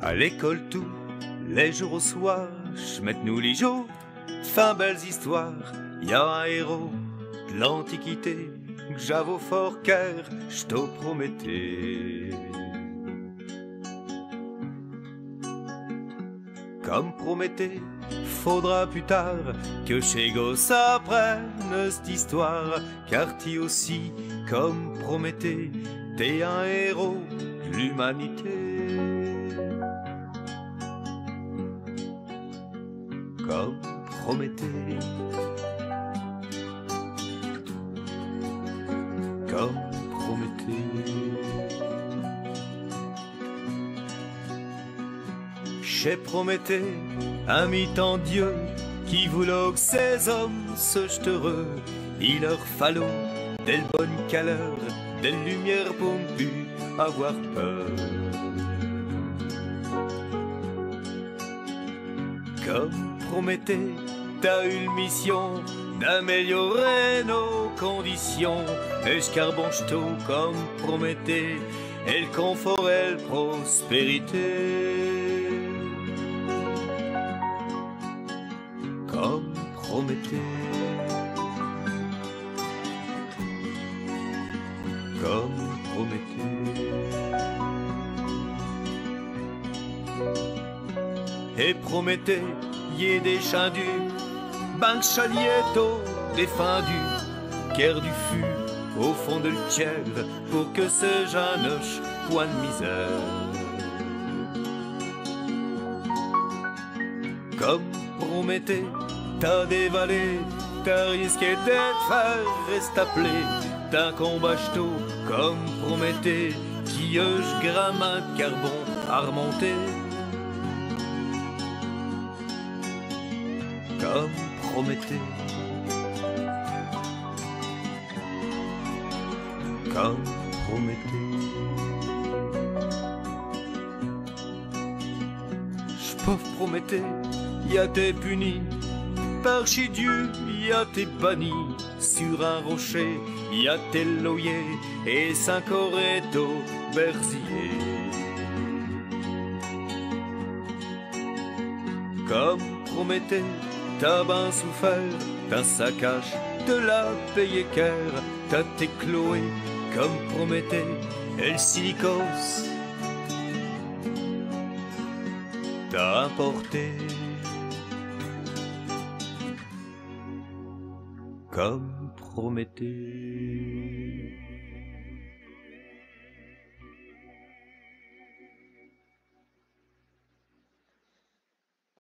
À l'école tous les jours au soir, j'mette-nous les jours, fin belles histoires. Y a un héros de l'Antiquité que j'avais au fort cœur, j'te promettais. Comme Prométhée, faudra plus tard que chez Gauss apprenne cette histoire, car t'y aussi, comme Prométhée, t'es un héros de l'humanité. Comme Prométhée, comme Prométhée. Chez Prométhée, un mi-temps Dieu, qui voulait que ces hommes se jetent heureux, il leur fallut des bonnes caleurs, des lumières pour ne plus avoir peur. Comme Prométhée, t'as eu une mission d'améliorer nos conditions, et j'carbonche-t'au comme Prométhée, et le confort et la prospérité. Comme Prométhée, comme Prométhée. Et Prométhée, y est des chindus, banque chalietto défendu, guerre du fût au fond de l'tièvre, pour que ce janoche point de misère. Comme Prométhée, t'as dévalé, t'as risqué d'être faire reste appelé, d'un combat ch'to comme Prométhée, qui gramin de carbone à remonter. Comme Prométhée, comme Prométhée. J'pauvre Prométhée, y'a t'es puni, par chez Dieu, y'a t'es banni, sur un rocher, y'a t'es loyer, et cinq oretos berzillés. Comme Prométhée, t'as ben souffert, d'un saccage, de la payer cœur, t'as t'es cloué, comme Prométhée, et le silicos t'as importé. Comme Prométhée.